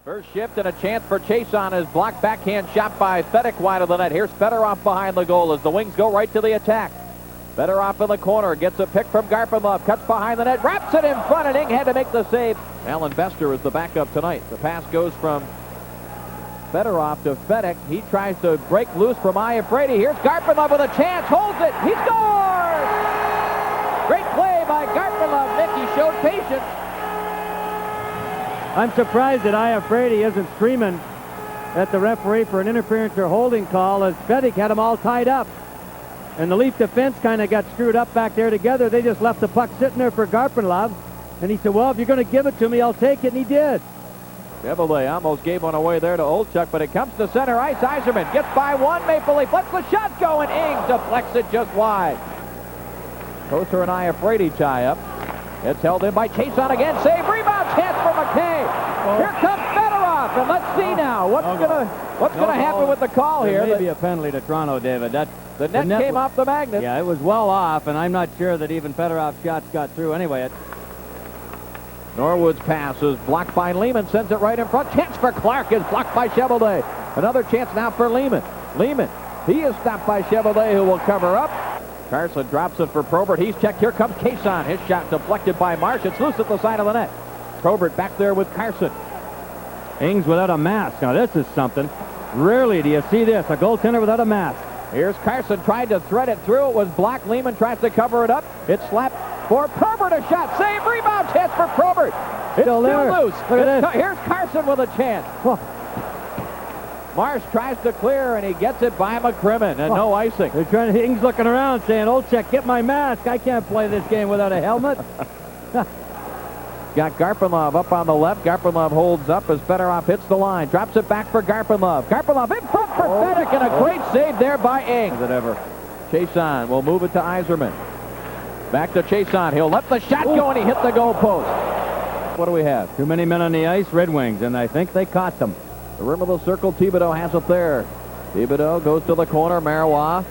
First shift and a chance for Chiasson is blocked backhand shot by Fedyk wide of the net. Here's Fedorov behind the goal as the Wings go right to the attack. Fedorov in the corner, gets a pick from Garpenlov, cuts behind the net, wraps it in front, and Ing had to make the save. Alan Bester is the backup tonight. The pass goes from Fedorov to Fedyk. He tries to break loose from Frady. Here's Garpenlov with a chance, holds it, he scores! Great play by Garpenlov. Nick, he showed patience. I'm surprised that Frady isn't screaming at the referee for an interference or holding call, as Fedyk had them all tied up. And the Leaf defense kind of got screwed up back there together. They just left the puck sitting there for Garpenlov. And he said, well, if you're going to give it to me, I'll take it. And he did. Cheveldae almost gave one away there to Olchuk, but it comes to center ice. Yzerman gets by one. Maple Leaf lets the shot go, and Ing deflects it just wide. Koser and Frady tie up. It's held in by Chiasson again. Save, rebound, chance for McKay. Here comes Fedorov, and let's see now what's gonna happen with the call here. There may be a penalty to Toronto, David. The net came off the magnet. Yeah, it was well off, and I'm not sure that even Fedorov's shots got through. Anyway, Norwood's pass is blocked by Leeman, sends it right in front. Chance for Clark is blocked by Cheveldae. Another chance now for Leeman. Leeman, he is stopped by Cheveldae, who will cover up. Carson drops it for Probert. He's checked. Here comes Chiasson. His shot deflected by Marsh. It's loose at the side of the net. Probert back there with Carson. Ings without a mask. Now this is something. Rarely do you see this, a goaltender without a mask. Here's Carson, tried to thread it through. It was blocked. Leeman tries to cover it up. It's slapped for Probert. A shot. Save, rebound, chance for Probert. It's still loose. Here's Carson with a chance. Marsh tries to clear, and he gets it by McCrimmon, and no icing. They're trying to, Ings looking around saying, Olchuk, get my mask. I can't play this game without a helmet. Got Garpenlov up on the left. Garpenlov holds up as Fedorov hits the line. Drops it back for Garpenlov. Garpenlov in front for Fedyk, and a great save there by Ing. Is it ever? Chiasson will move it to Yzerman. Back to Chiasson. He'll let the shot go, and he hit the goal post. What do we have? Too many men on the ice, Red Wings, and I think they caught them. The rim of the circle, Thibaudeau has it there. Thibaudeau goes to the corner, Marois.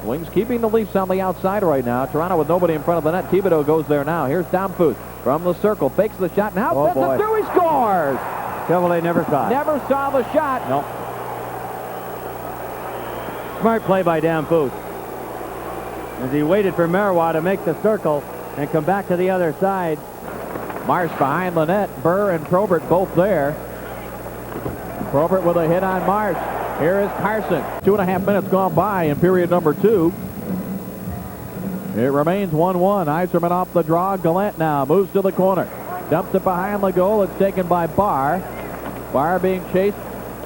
Wings keeping the Leafs on the outside right now. Toronto with nobody in front of the net. Thibaudeau goes there now. Here's Damphousse from the circle. Fakes the shot. Now sends it through. He scores. Cheveldae never saw it. Never saw the shot. No. Smart play by Damphousse, as he waited for Marois to make the circle and come back to the other side. Marsh behind the net. Burr and Probert both there. Probert with a hit on Marsh. Here is Carson. 2.5 minutes gone by in period number 2. It remains 1-1. Yzerman off the draw. Gallant now moves to the corner. Dumps it behind the goal. It's taken by Barr. Barr being chased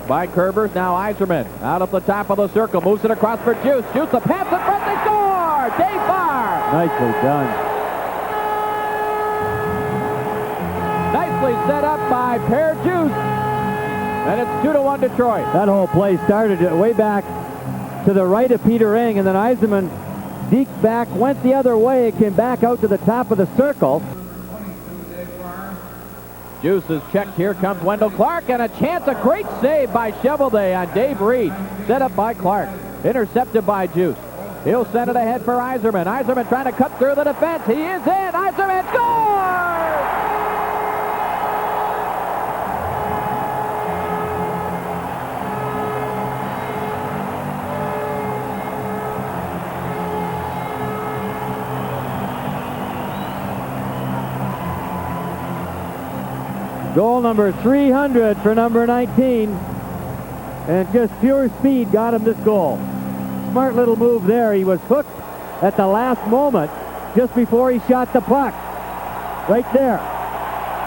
by Kerbers. Now Yzerman out at the top of the circle. Moves it across for Juice. Juice the pass in front. They score! Dave Barr! Nicely done. Nicely set up by Per Juice. And it's 2-1 Detroit. That whole play started way back to the right of Peter Ing, and then Yzerman deked back, went the other way, came back out to the top of the circle. Juice is checked. Here comes Wendell Clark, and a chance, a great save by Cheveldae on Dave Reid. Set up by Clark. Intercepted by Juice. He'll send it ahead for Yzerman. Yzerman trying to cut through the defense. He is in. Yzerman scores! Goal number 300 for number 19. And just pure speed got him this goal. Smart little move there. He was hooked at the last moment just before he shot the puck. Right there.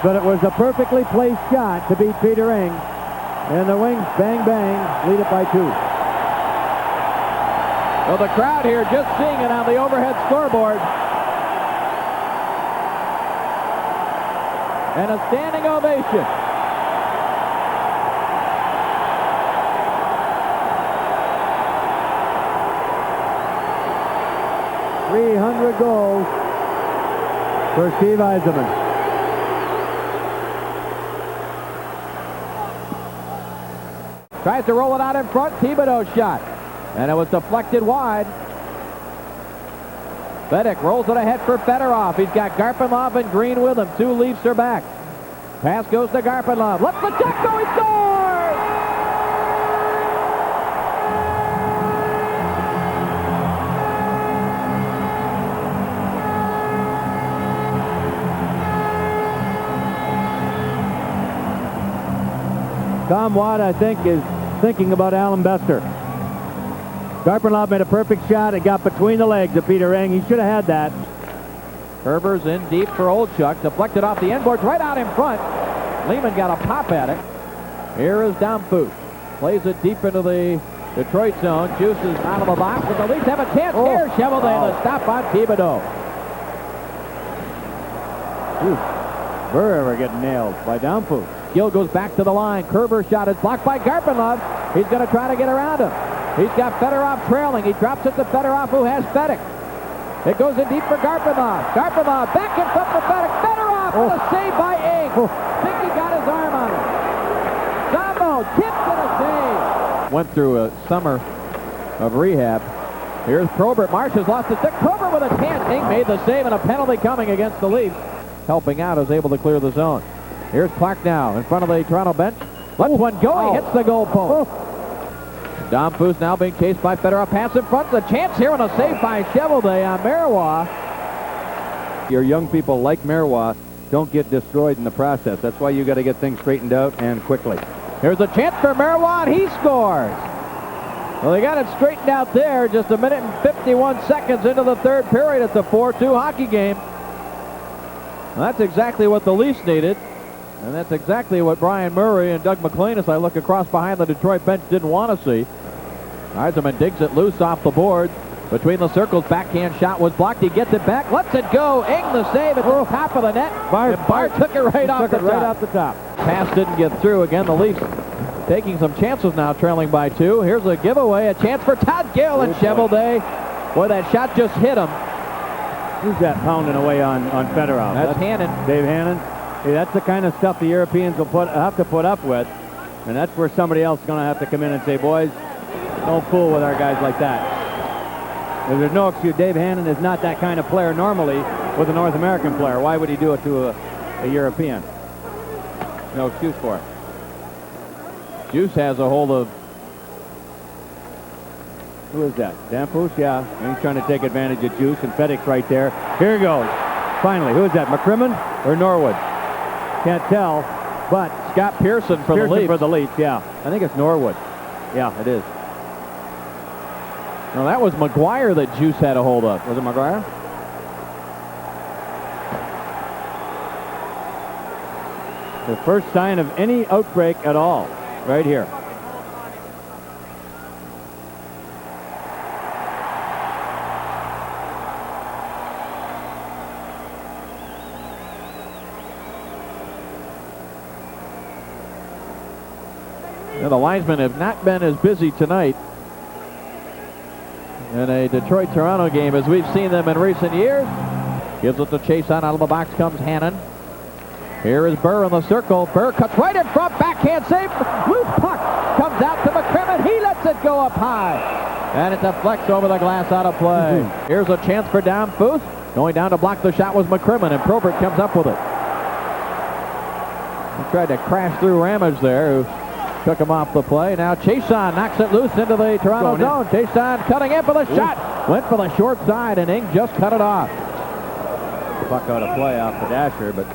But it was a perfectly placed shot to beat Peter Ing. And the Wings, bang, bang, lead it by 2. Well, the crowd here just seeing it on the overhead scoreboard. And a standing ovation. .300 goals for Steve Yzerman. Tries to roll it out in front. Thibaudeau shot. And it was deflected wide. Fedyk rolls it ahead for Fedorov. He's got Garpenlov and Green with him. 2 Leafs are back. Pass goes to Garpenlov. Lets the shot go. He scores! Tom Watt, I think, is thinking about Alan Bester. Garpenlov made a perfect shot. It got between the legs of Peter Eng. He should have had that. Herber's in deep for Olchuk. Deflected off the end boards right out in front. Leeman got a pop at it. Here is Damphousse. Plays it deep into the Detroit zone. Juice is out of the box, but the Leafs have a chance here. Cheveldae, the stop on Thibaudeau. Burr ever getting nailed by Damphousse. Gill goes back to the line. Kerber's shot is blocked by Garpenlov. He's going to try to get around him. He's got Fedorov trailing. He drops it to Fedorov, who has Fedyk. It goes in deep for Garpenlov. Garpenlov back in front for Fedyk. Fedorov with a save by Eng. Think he got his arm on it. Sambo tips and a save. Went through a summer of rehab. Here's Probert. Marsh has lost the stick. Probert with a chance. Eng made the save, and a penalty coming against the Leafs. Helping out, is able to clear the zone. Here's Clark now in front of the Toronto bench. Lets one go. He hits the goal post. Damphousse now being chased by Fedorov. Pass in front. The chance here and a save by Cheveldae on Marois. Your young people like Marois don't get destroyed in the process. That's why you got to get things straightened out and quickly. Here's a chance for Marois, and he scores. Well, they got it straightened out there just a minute and 51 seconds into the third period. It's a 4-2 hockey game. Well, that's exactly what the Leafs needed. And that's exactly what Brian Murray and Doug McLean, as I look across behind the Detroit bench, didn't want to see. Yzerman digs it loose off the board. Between the circles, backhand shot was blocked. He gets it back, lets it go. Eng the save at the top of the net. Barr took it right off the top. Pass didn't get through. Again, the Leafs taking some chances now, trailing by 2. Here's a giveaway, a chance for Todd Gill and Cheveldae. Boy, that shot just hit him. Who's that pounding away on Fedorov? That's Hannon. Dave Hannon. Hey, that's the kind of stuff the Europeans will have to put up with, and that's where somebody else is going to have to come in and say, boys, don't fool with our guys like that. There's no excuse. Dave Hannon is not that kind of player normally with a North American player. Why would he do it to a European? No excuse for it. Juice has a hold of... Who is that? Damphousse? Yeah. And he's trying to take advantage of Juice, and Fedyk's right there. Here he goes. Finally, who is that? McCrimmon or Norwood? Can't tell, but Scott Pearson for the Leafs. Yeah. I think it's Norwood. Yeah, it is. No, that was McGuire that Juice had a hold of. Was it McGuire? The first sign of any outbreak at all, right here. Now, the linesmen have not been as busy tonight in a Detroit-Toronto game as we've seen them in recent years. Gives it to Chiasson. Out of the box comes Hannon. Here is Burr in the circle. Burr cuts right in front. Backhand save. Loose puck comes out to McCrimmon. He lets it go up high. And it deflects over the glass, out of play. Here's a chance for Damphousse. Going down to block the shot was McCrimmon, and Probert comes up with it. He tried to crash through Ramage there, who took him off the play. Now Chiasson knocks it loose into the Toronto zone. Chiasson cutting in for the shot. Went for the short side, and Eng just cut it off. Puck out of play off the dasher, but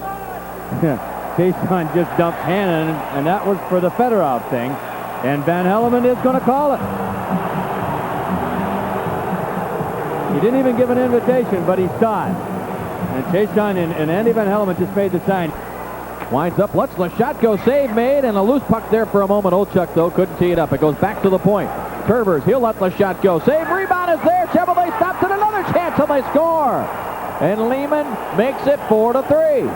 Chiasson just dumped Hannon, and that was for the Fedorov thing. And Van Hellemond is going to call it. He didn't even give an invitation, but he saw it. And Chiasson and Andy Van Hellemond just made the sign. Winds up, lets the shot go, save made, and a loose puck there for a moment. Olchuk, though, couldn't tee it up. It goes back to the point. Kerbers, he'll let the shot go. Save, rebound is there. Cheveldae stops it, another chance, and they score. And Leeman makes it 4-3.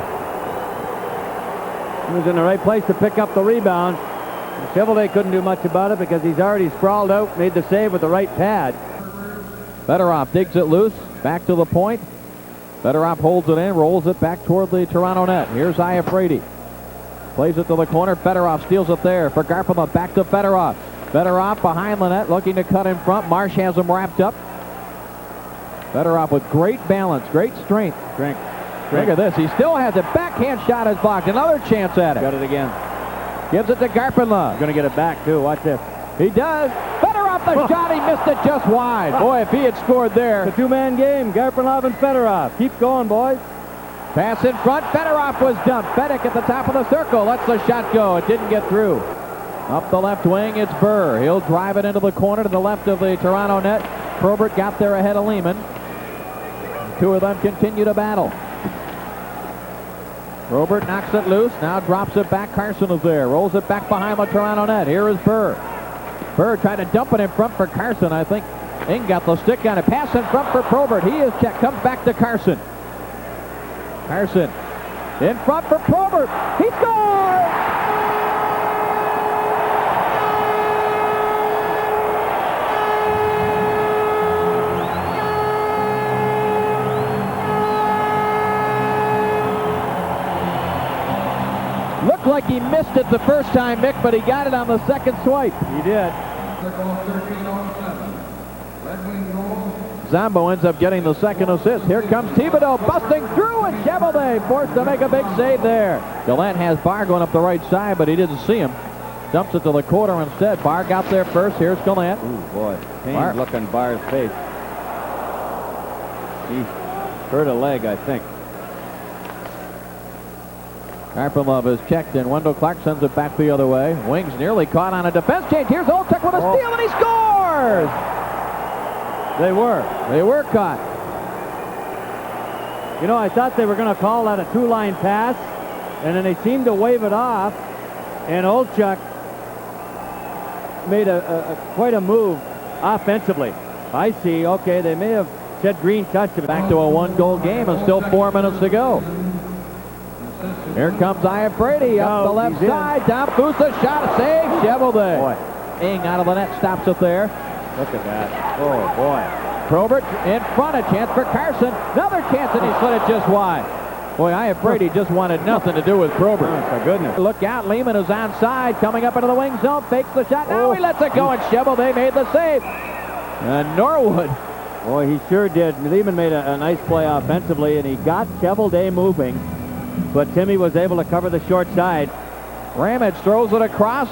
He was in the right place to pick up the rebound. Cheveldae couldn't do much about it because he's already sprawled out, made the save with the right pad. Fedorov digs it loose, back to the point. Fedorov holds it in, rolls it back toward the Toronto net. Here's Iafrate. Plays it to the corner. Fedorov steals it there for Garpenlov. Back to Fedorov. Fedorov behind the net, looking to cut in front. Marsh has him wrapped up. Fedorov with great balance, great strength. strength. Look at this. He still has it. Backhand shot is blocked. Another chance at it. Got it again. Gives it to Garpenlov. Going to get it back, too. Watch this. He does. Fedorov the shot. He missed it just wide. Boy, if he had scored there. It's a two-man game. Garpenlov and Fedorov. Keep going, boys. Pass in front. Fedorov was dumped. Fedyk at the top of the circle. Lets the shot go. It didn't get through. Up the left wing, it's Burr. He'll drive it into the corner to the left of the Toronto net. Probert got there ahead of Leeman. The two of them continue to battle. Probert knocks it loose. Now drops it back. Carson is there. Rolls it back behind the Toronto net. Here is Burr. Burr tried to dump it in front for Carson. I think Ing got the stick on it. Pass in front for Probert. He is checked. Comes back to Carson. Carson in front for Probert. He scores! Looked like he missed it the first time, Mick, but he got it on the second swipe. He did. Zombo ends up getting the second assist. Here comes Thibaudeau busting through, and Cheveldae forced to make a big save there. Gallant has Barr going up the right side, but he didn't see him. Dumps it to the corner instead. Barr got there first. Here's Gallant. Ooh, boy. Pain's looking Barr's face. He hurt a leg, I think. Garpenlov is checked, and Wendell Clark sends it back the other way. Wings nearly caught on a defense change. Here's Olchuk with a steal, and he scores! They were caught. You know, I thought they were going to call that a two-line pass, and then they seemed to wave it off, and Olchuk made quite a move offensively. I see. Okay, they may have said green touched it. Back to a one-goal game, and still 4 minutes to go. Here comes Brady up the left side. Damphousse, a shot, save, Cheveldae. Boy. Ing out of the net, stops it there. Look at that. Oh, boy. Probert in front, a chance for Carson. Another chance, and he slid it just wide. Boy, Brady just wanted nothing to do with Probert. Oh, for goodness. Look out, Leeman is onside, coming up into the wing zone, fakes the shot. Now he lets it go, and Cheveldae made the save. And Norwood. Boy, he sure did. Leeman made a nice play offensively, and he got Cheveldae moving. But Timmy was able to cover the short side. Ramage throws it across,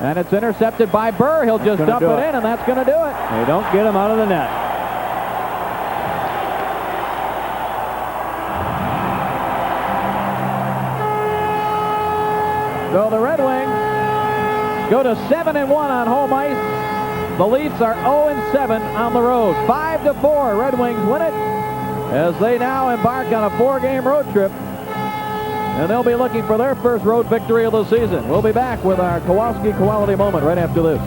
and it's intercepted by Burr. He'll just dump it in, and that's going to do it. They don't get him out of the net. So the Red Wings go to 7-1 on home ice. The Leafs are 0-7 on the road. 5-4. Red Wings win it as they now embark on a 4-game road trip. And they'll be looking for their first road victory of the season. We'll be back with our Kowalski Quality Moment right after this.